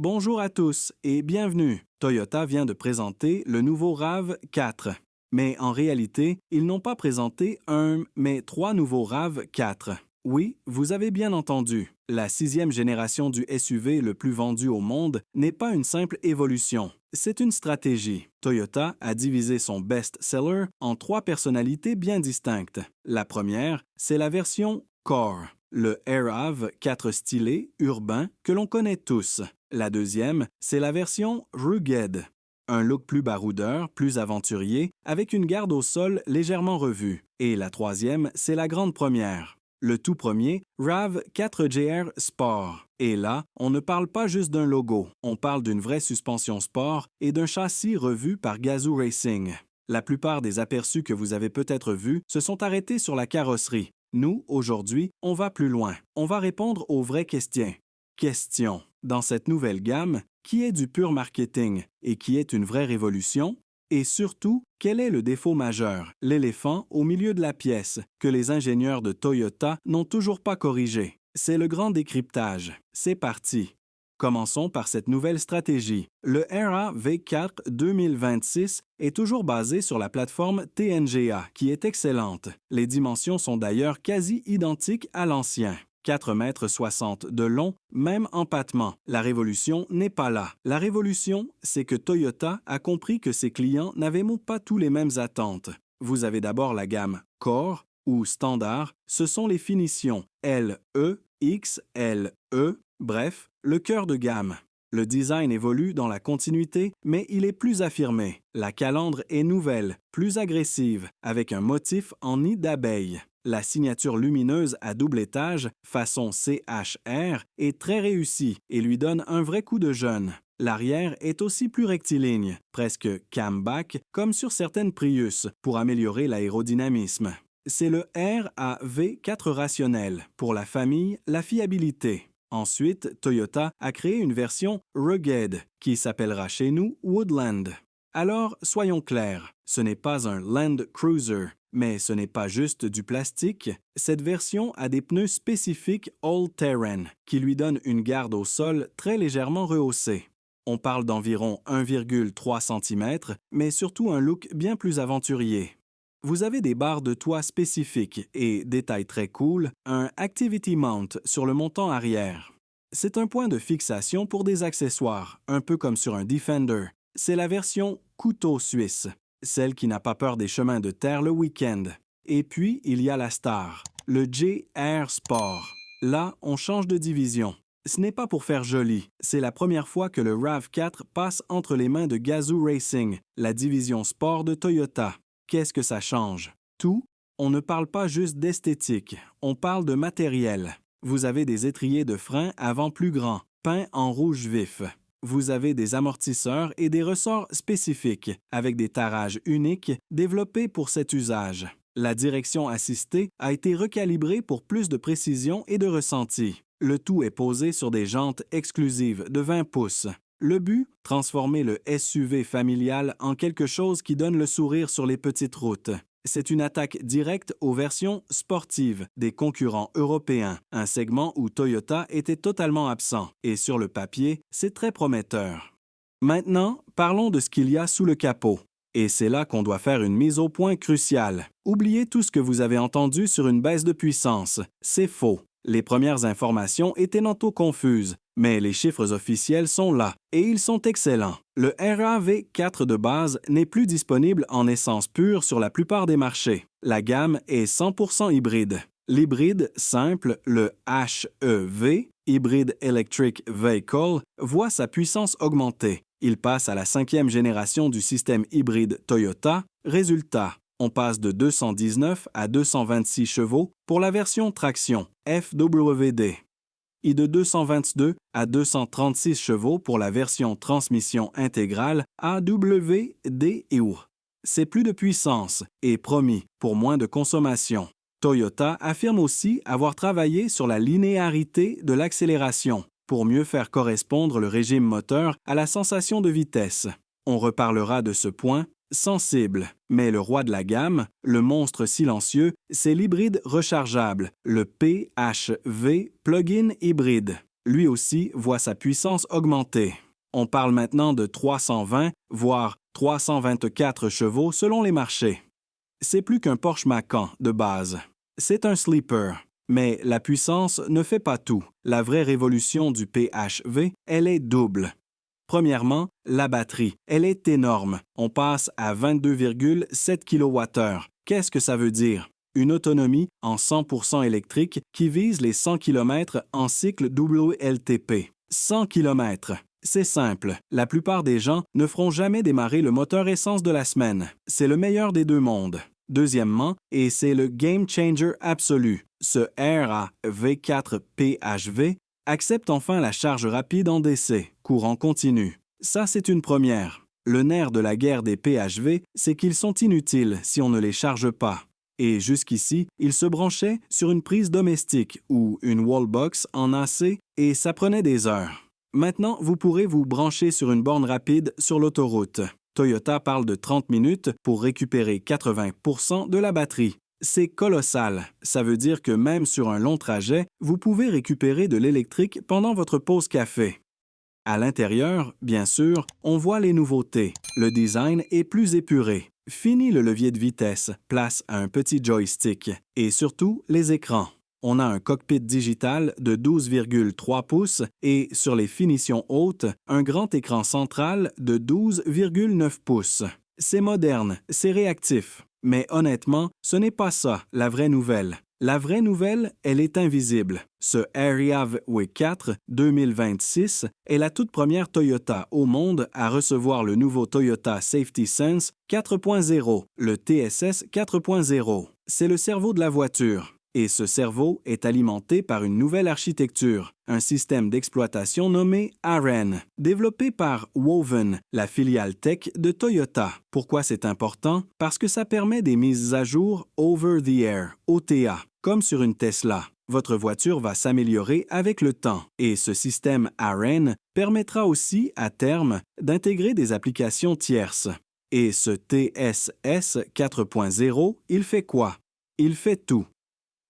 Bonjour à tous et bienvenue. Toyota vient de présenter le nouveau RAV4. Mais en réalité, ils n'ont pas présenté mais trois nouveaux RAV4. Oui, vous avez bien entendu. La sixième génération du SUV le plus vendu au monde n'est pas une simple évolution. C'est une stratégie. Toyota a divisé son best-seller en trois personnalités bien distinctes. La première, c'est la version Core, le Airav 4 stylé, urbain, que l'on connaît tous. La deuxième, c'est la version Rugged, un look plus baroudeur, plus aventurier, avec une garde au sol légèrement revue. Et la troisième, c'est la grande première. Le tout premier, RAV4 Sport. Et là, on ne parle pas juste d'un logo, on parle d'une vraie suspension sport et d'un châssis revu par Gazoo Racing. La plupart des aperçus que vous avez peut-être vus se sont arrêtés sur la carrosserie. Nous, aujourd'hui, on va plus loin. On va répondre aux vraies questions. Question. Dans cette nouvelle gamme, qui est du pur marketing et qui est une vraie révolution? Et surtout, quel est le défaut majeur, l'éléphant au milieu de la pièce, que les ingénieurs de Toyota n'ont toujours pas corrigé? C'est le grand décryptage. C'est parti. Commençons par cette nouvelle stratégie. Le Aira V4 2026 est toujours basé sur la plateforme TNGA, qui est excellente. Les dimensions sont d'ailleurs quasi identiques à l'ancien. 4,60 m de long, même empattement. La révolution n'est pas là. La révolution, c'est que Toyota a compris que ses clients n'avaient pas tous les mêmes attentes. Vous avez d'abord la gamme Core ou Standard, ce sont les finitions LE, XLE, bref, le cœur de gamme. Le design évolue dans la continuité, mais il est plus affirmé. La calandre est nouvelle, plus agressive, avec un motif en nid d'abeille. La signature lumineuse à double étage, façon CHR, est très réussie et lui donne un vrai coup de jeune. L'arrière est aussi plus rectiligne, presque camback, comme sur certaines Prius, pour améliorer l'aérodynamisme. C'est le RAV4 rationnel. Pour la famille, la fiabilité. Ensuite, Toyota a créé une version Rugged, qui s'appellera chez nous Woodland. Alors, soyons clairs, ce n'est pas un Land Cruiser, mais ce n'est pas juste du plastique. Cette version a des pneus spécifiques all-terrain, qui lui donnent une garde au sol très légèrement rehaussée. On parle d'environ 1,3 cm, mais surtout un look bien plus aventurier. Vous avez des barres de toit spécifiques et, détail très cool, un Activity Mount sur le montant arrière. C'est un point de fixation pour des accessoires, un peu comme sur un Defender. C'est la version couteau suisse, celle qui n'a pas peur des chemins de terre le week-end. Et puis, il y a la star, le JR Sport. Là, on change de division. Ce n'est pas pour faire joli, c'est la première fois que le RAV4 passe entre les mains de Gazoo Racing, la division sport de Toyota. Qu'est-ce que ça change? Tout. On ne parle pas juste d'esthétique, on parle de matériel. Vous avez des étriers de frein avant plus grands, peints en rouge vif. Vous avez des amortisseurs et des ressorts spécifiques, avec des tarages uniques développés pour cet usage. La direction assistée a été recalibrée pour plus de précision et de ressenti. Le tout est posé sur des jantes exclusives de 20 pouces. Le but, transformer le SUV familial en quelque chose qui donne le sourire sur les petites routes. C'est une attaque directe aux versions sportives des concurrents européens, un segment où Toyota était totalement absent, et sur le papier, c'est très prometteur. Maintenant, parlons de ce qu'il y a sous le capot. Et c'est là qu'on doit faire une mise au point cruciale. Oubliez tout ce que vous avez entendu sur une baisse de puissance. C'est faux. Les premières informations étaient tantôt confuses, mais les chiffres officiels sont là, et ils sont excellents. Le RAV4 de base n'est plus disponible en essence pure sur la plupart des marchés. La gamme est 100% hybride. L'hybride simple, le HEV, Hybrid Electric Vehicle, voit sa puissance augmenter. Il passe à la 5e génération du système hybride Toyota. Résultat, on passe de 219 à 226 chevaux pour la version traction FWD et de 222 à 236 chevaux pour la version transmission intégrale AWD. C'est plus de puissance et promis pour moins de consommation. Toyota affirme aussi avoir travaillé sur la linéarité de l'accélération pour mieux faire correspondre le régime moteur à la sensation de vitesse. On reparlera de ce point sensible, mais le roi de la gamme, le monstre silencieux, c'est l'hybride rechargeable, le PHV Plug-in hybride. lui aussi voit sa puissance augmenter. On parle maintenant de 320, voire 324 chevaux selon les marchés. C'est plus qu'un Porsche Macan de base. C'est un sleeper. Mais la puissance ne fait pas tout. La vraie révolution du PHV, elle est double. Premièrement, la batterie. Elle est énorme. On passe à 22,7 kWh. Qu'est-ce que ça veut dire? Une autonomie en 100% électrique qui vise les 100 km en cycle WLTP. 100 km. C'est simple. La plupart des gens ne feront jamais démarrer le moteur essence de la semaine. C'est le meilleur des deux mondes. Deuxièmement, et c'est le game changer absolu, ce RAV4 PHV accepte enfin la charge rapide en DC, courant continu. Ça, c'est une première. Le nerf de la guerre des PHV, c'est qu'ils sont inutiles si on ne les charge pas. Et jusqu'ici, ils se branchaient sur une prise domestique ou une wallbox en AC et ça prenait des heures. Maintenant, vous pourrez vous brancher sur une borne rapide sur l'autoroute. Toyota parle de 30 minutes pour récupérer 80% de la batterie. C'est colossal. Ça veut dire que même sur un long trajet, vous pouvez récupérer de l'électrique pendant votre pause café. À l'intérieur, bien sûr, on voit les nouveautés. Le design est plus épuré. Fini le levier de vitesse, place à un petit joystick. Et surtout, les écrans. On a un cockpit digital de 12,3 pouces et, sur les finitions hautes, un grand écran central de 12,9 pouces. C'est moderne, c'est réactif. Mais honnêtement, ce n'est pas ça, la vraie nouvelle. La vraie nouvelle, elle est invisible. Ce RAV4 2026 est la toute première Toyota au monde à recevoir le nouveau Toyota Safety Sense 4.0, le TSS 4.0. C'est le cerveau de la voiture. Et ce cerveau est alimenté par une nouvelle architecture, un système d'exploitation nommé AREN, développé par Woven, la filiale tech de Toyota. Pourquoi c'est important? Parce que ça permet des mises à jour over the air, OTA, comme sur une Tesla. Votre voiture va s'améliorer avec le temps et ce système AREN permettra aussi, à terme, d'intégrer des applications tierces. Et ce TSS 4.0, il fait quoi? Il fait tout.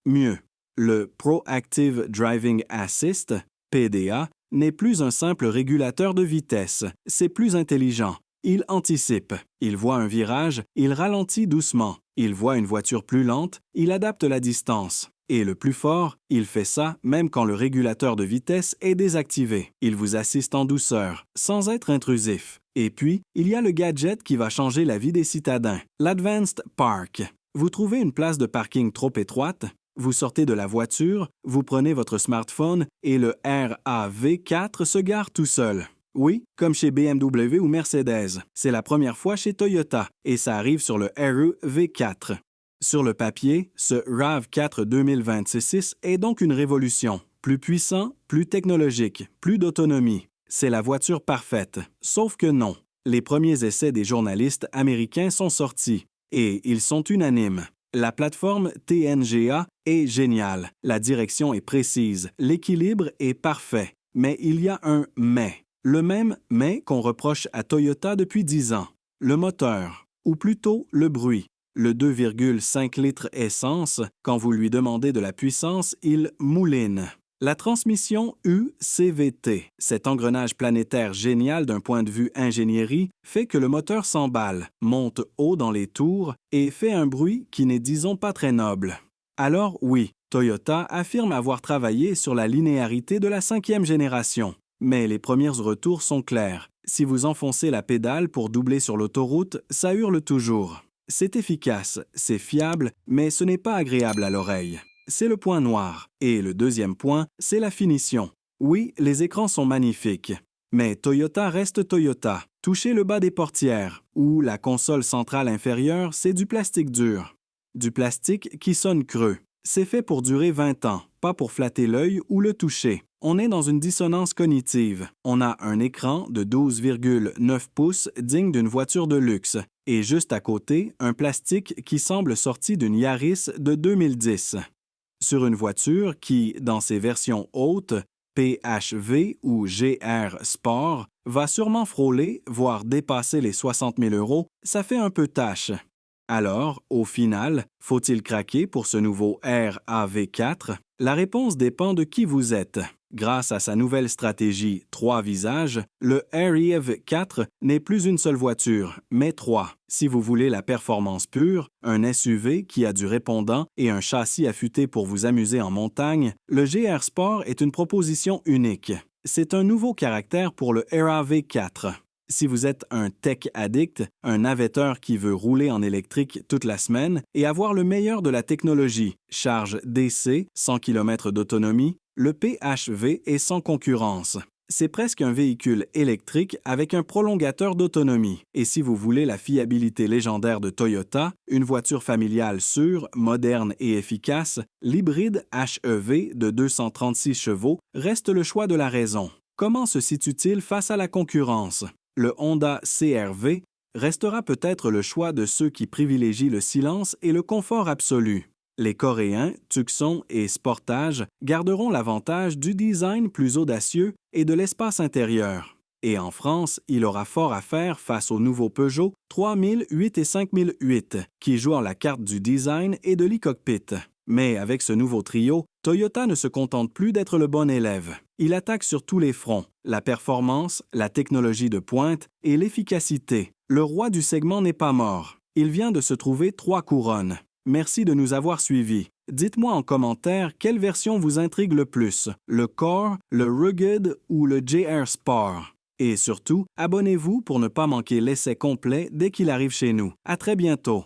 Mieux, le Proactive Driving Assist, PDA, n'est plus un simple régulateur de vitesse, c'est plus intelligent. Il anticipe, il voit un virage, il ralentit doucement, il voit une voiture plus lente, il adapte la distance. Et le plus fort, il fait ça même quand le régulateur de vitesse est désactivé. Il vous assiste en douceur, sans être intrusif. Et puis, il y a le gadget qui va changer la vie des citadins, l'Advanced Park. Vous trouvez une place de parking trop étroite? Vous sortez de la voiture, vous prenez votre smartphone et le RAV4 se gare tout seul. Oui, comme chez BMW ou Mercedes. C'est la première fois chez Toyota et ça arrive sur le RAV4. Sur le papier, ce RAV4 2026 est donc une révolution. Plus puissant, plus technologique, plus d'autonomie. C'est la voiture parfaite. Sauf que non. Les premiers essais des journalistes américains sont sortis et ils sont unanimes. La plateforme TNGA est géniale, la direction est précise, l'équilibre est parfait. Mais il y a un « mais ». Le même « mais » qu'on reproche à Toyota depuis 10 ans. Le moteur, ou plutôt le bruit. Le 2,5 litres essence, quand vous lui demandez de la puissance, il mouline. La transmission UCVT, cet engrenage planétaire génial d'un point de vue ingénierie, fait que le moteur s'emballe, monte haut dans les tours et fait un bruit qui n'est disons pas très noble. Alors oui, Toyota affirme avoir travaillé sur la linéarité de la 5e génération. Mais les premiers retours sont clairs. Si vous enfoncez la pédale pour doubler sur l'autoroute, ça hurle toujours. C'est efficace, c'est fiable, mais ce n'est pas agréable à l'oreille. C'est le point noir. Et le deuxième point, c'est la finition. Oui, les écrans sont magnifiques. Mais Toyota reste Toyota. Touchez le bas des portières, ou la console centrale inférieure, c'est du plastique dur. Du plastique qui sonne creux. C'est fait pour durer 20 ans, pas pour flatter l'œil ou le toucher. On est dans une dissonance cognitive. On a un écran de 12,9 pouces digne d'une voiture de luxe. Et juste à côté, un plastique qui semble sorti d'une Yaris de 2010. Sur une voiture qui, dans ses versions hautes, PHV ou GR Sport, va sûrement frôler, voire dépasser les 60 000 €, ça fait un peu tâche. Alors, au final, faut-il craquer pour ce nouveau RAV4? La réponse dépend de qui vous êtes. Grâce à sa nouvelle stratégie 3 visages, le Air-Ev 4 n'est plus une seule voiture, mais 3. Si vous voulez la performance pure, un SUV qui a du répondant et un châssis affûté pour vous amuser en montagne, le GR Sport est une proposition unique. C'est un nouveau caractère pour le Air-Ev 4. Si vous êtes un tech addict, un navetteur qui veut rouler en électrique toute la semaine et avoir le meilleur de la technologie, charge DC, 100 km d'autonomie, le PHV est sans concurrence. C'est presque un véhicule électrique avec un prolongateur d'autonomie. Et si vous voulez la fiabilité légendaire de Toyota, une voiture familiale sûre, moderne et efficace, l'hybride HEV de 236 chevaux reste le choix de la raison. Comment se situe-t-il face à la concurrence? Le Honda CR-V restera peut-être le choix de ceux qui privilégient le silence et le confort absolu. Les Coréens, Tucson et Sportage garderont l'avantage du design plus audacieux et de l'espace intérieur. Et en France, il aura fort à faire face au nouveau Peugeot 3008 et 5008, qui jouent la carte du design et de l'e-cockpit. Mais avec ce nouveau trio, Toyota ne se contente plus d'être le bon élève. Il attaque sur tous les fronts, la performance, la technologie de pointe et l'efficacité. Le roi du segment n'est pas mort. Il vient de se trouver 3 couronnes. Merci de nous avoir suivis. Dites-moi en commentaire quelle version vous intrigue le plus, le Core, le Rugged ou le JR Sport. Et surtout, abonnez-vous pour ne pas manquer l'essai complet dès qu'il arrive chez nous. À très bientôt.